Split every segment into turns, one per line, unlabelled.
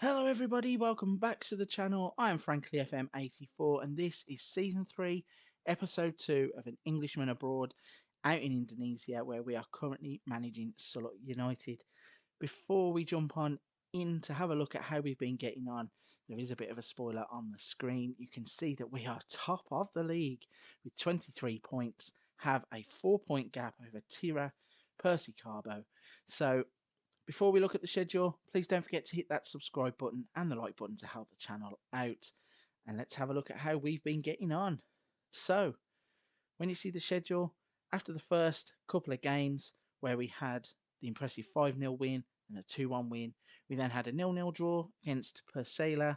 Hello everybody, welcome back to the channel. I am frankly FM84 and this is Season 3, Episode 2 of An Englishman Abroad out in Indonesia, where we are currently managing Sulut United. Before we jump on in to have a look at how we've been getting on, there is a bit of a spoiler on the screen. You can see that we are top of the league with 23 points, have a 4-point gap over Tira, Percy-Carbo. So before we look at the schedule, please don't forget to hit that subscribe button and the like button to help the channel out. And let's have a look at how we've been getting on. So, when you see the schedule, after the first couple of games where we had the impressive 5-0 win and a 2-1 win, we then had a 0-0 draw against Persela,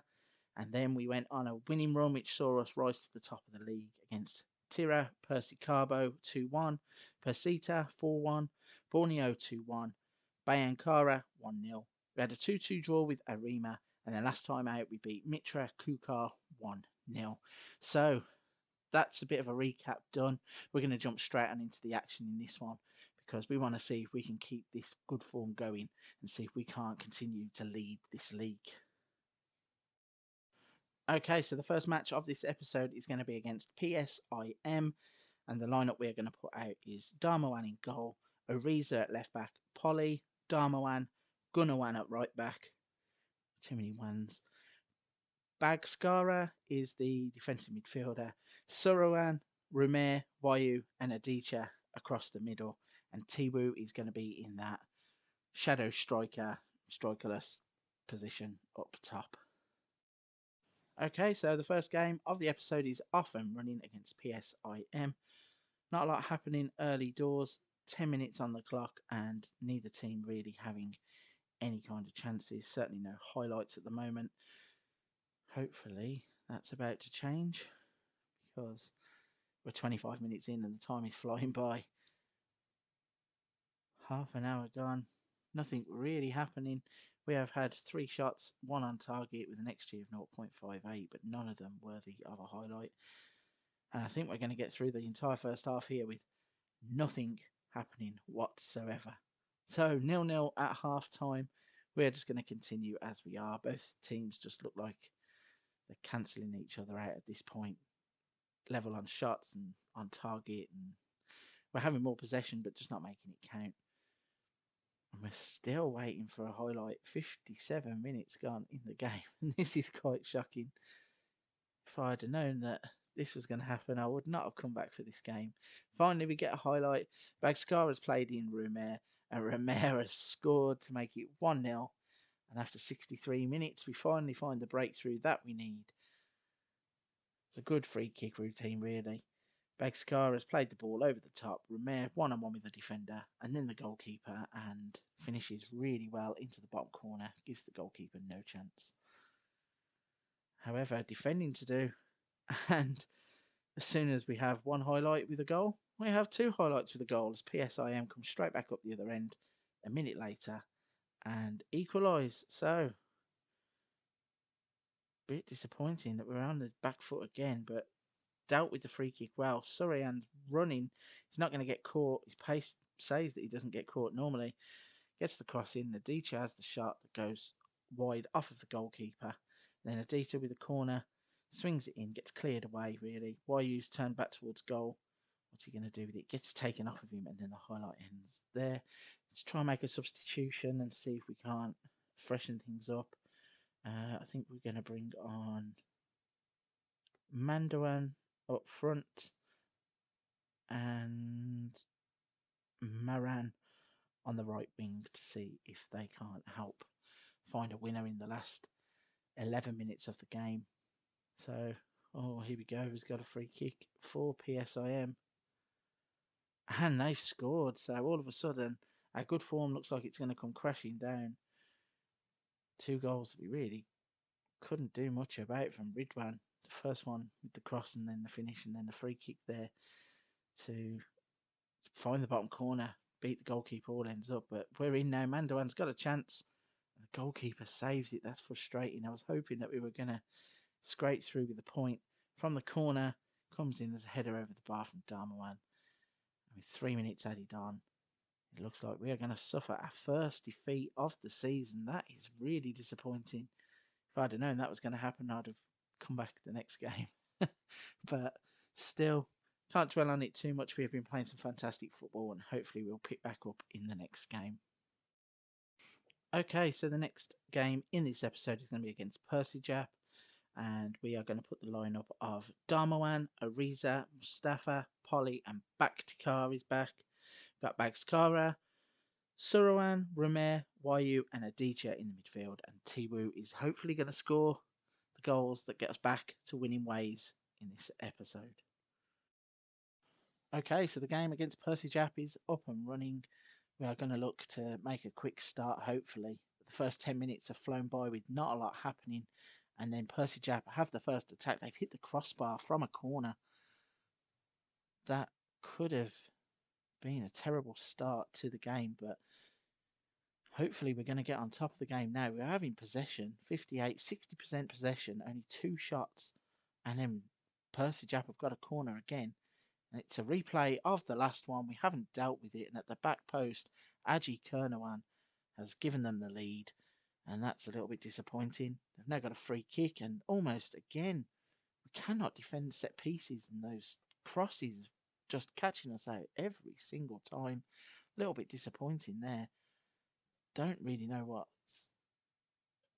and then we went on a winning run which saw us rise to the top of the league against Tira, Percy-Carbo 2-1, Persita 4-1, Borneo 2-1, Bayangkara 1-0. We had a 2-2 draw with Arima, and then last time out we beat Mitra Kukar 1-0. So that's a bit of a recap done. We're going to jump straight on into the action in this one because we want to see if we can keep this good form going and see if we can't continue to lead this league. Okay, so the first match of this episode is going to be against PSIM, and the lineup we're going to put out is Darmawan in goal, Ariza at left back, Polly, Darmawan, Gunawan at right back. Too many ones. Bagskara is the defensive midfielder. Surawan, Rumer, Wayu, and Adicha across the middle. And Tiwu is going to be in that shadow strikerless position up top. Okay, so the first game of the episode is off and running against PSIM. Not a lot happening early doors, 10 minutes on the clock, and neither team really having any kind of chances. Certainly no highlights at the moment. Hopefully that's about to change because we're 25 minutes in and the time is flying by. Half an hour gone. Nothing really happening. We have had 3 shots, 1 on target with an XG of 0.58, but none of them worthy of a highlight. And I think we're going to get through the entire first half here with nothing happening whatsoever. So 0-0 at half time. We're just going to continue as we are. Both teams just look like they're cancelling each other out at this point. Level on shots and on target, and we're having more possession but just not making it count. And we're still waiting for a highlight. 57 minutes gone in the game, and this is quite shocking. If I had known that this was going to happen, I would not have come back for this game. Finally, we get a highlight. Bagskara's played in Rumer, and Rumer has scored to make it 1-0. And after 63 minutes, we finally find the breakthrough that we need. It's a good free kick routine, really. Bagskara has played the ball over the top. Rumer one-on-one with the defender, and then the goalkeeper, and finishes really well into the bottom corner. Gives the goalkeeper no chance. However, defending to do, and as soon as we have one highlight with a goal, we have 2 highlights with a goal as PSIM comes straight back up the other end a minute later and equalise. So, a bit disappointing that we're on the back foot again, but dealt with the free kick well. Surayan's running, he's not going to get caught. His pace says that he doesn't get caught normally. Gets the cross in. Adita has the shot that goes wide off of the goalkeeper. Then Adita with the corner swings it in, gets cleared away really. Wayu's turned back towards goal. What's he going to do with it? Gets taken off of him, and then the highlight ends there. Let's try and make a substitution and see if we can't freshen things up. I think we're going to bring on Mandawan up front and Maran on the right wing to see if they can't help find a winner in the last 11 minutes of the game. So, here we go. He's got a free kick for PSIM. And they've scored. So all of a sudden, our good form looks like it's going to come crashing down. 2 goals that we really couldn't do much about from Ridwan. The first one with the cross and then the finish and then the free kick there to find the bottom corner, beat the goalkeeper, all ends up. But we're in now. Mandawan's got a chance. The goalkeeper saves it. That's frustrating. I was hoping that we were going to scrape through with the point. From the corner, comes in as a header over the bar from Darmawan. With 3 minutes added on, it looks like we are going to suffer our first defeat of the season. That is really disappointing. If I'd have known that was going to happen, I'd have come back the next game. But still, can't dwell on it too much. We have been playing some fantastic football, and hopefully we'll pick back up in the next game. Okay, so the next game in this episode is going to be against Persijap, and we are going to put the lineup of Darmawan, Ariza, Mustafa, Polly, and Bakhtikar is back. Got Bagskara, Surawan, Rumer, Wayu, and Aditya in the midfield, and Tiwu is hopefully going to score the goals that get us back to winning ways in this episode. Okay, so the game against Persijap is up and running. We are going to look to make a quick start, hopefully. The first 10 minutes have flown by with not a lot happening, and then Persijap have the first attack. They've hit the crossbar from a corner. That could have been a terrible start to the game, but hopefully we're going to get on top of the game now. We're having possession, 60% possession, only 2 shots, and then Persijap have got a corner again. And it's a replay of the last one. We haven't dealt with it, and at the back post, Aji Kernawan has given them the lead, and that's a little bit disappointing. They've now got a free kick, and almost again, we cannot defend set pieces, and those crosses just catching us out every single time. A little bit disappointing there. Don't really know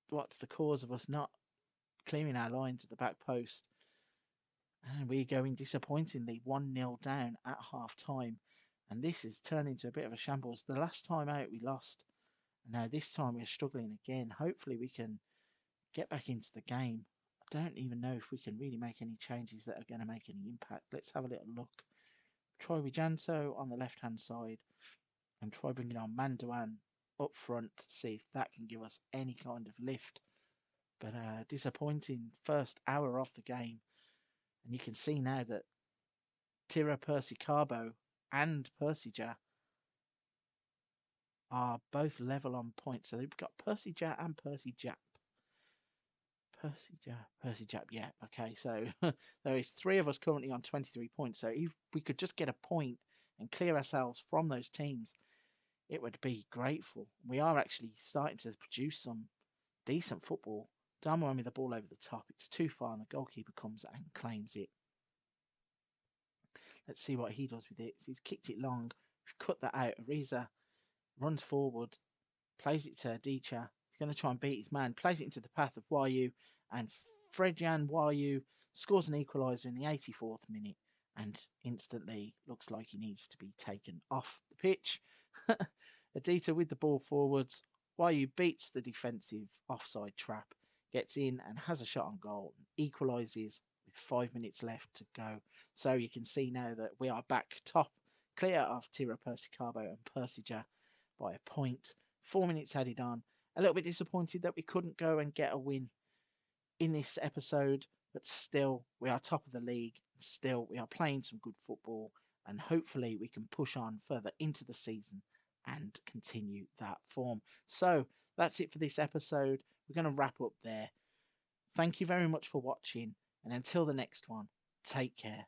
what's the cause of us not clearing our lines at the back post. And we're going disappointingly 1-0 down at half time. And this has turned into a bit of a shambles. The last time out we lost. And now this time we're struggling again. Hopefully we can get back into the game. I don't even know if we can really make any changes that are going to make any impact. Let's have a little look. Try Wijanto on the left-hand side. And try bringing on Manduan up front to see if that can give us any kind of lift. But disappointing first hour of the game. And you can see now that Tira Persikabo and Persija are both level on points. So we've got Persija and Persijap. Persijap, yeah. Okay, so there is 3 of us currently on 23 points. So if we could just get a point and clear ourselves from those teams, it would be grateful. We are actually starting to produce some decent football. Darmawan with the ball over the top. It's too far, and the goalkeeper comes and claims it. Let's see what he does with it. He's kicked it long. We've cut that out. Ariza runs forward, plays it to Aditya. He's going to try and beat his man. Plays it into the path of Wayu. And Fredjan Wayu scores an equaliser in the 84th minute. And instantly looks like he needs to be taken off the pitch. Aditya with the ball forwards. Wayu beats the defensive offside trap. Gets in and has a shot on goal. Equalises with 5 minutes left to go. So you can see now that we are back top, clear of Tira Persikabo and Persija by a point. 4 minutes added on. A little bit disappointed that we couldn't go and get a win in this episode, but still we are top of the league. Still we are playing some good football, and hopefully we can push on further into the season and continue that form. So that's it for this episode. We're going to wrap up there. Thank you very much for watching. And until the next one, take care.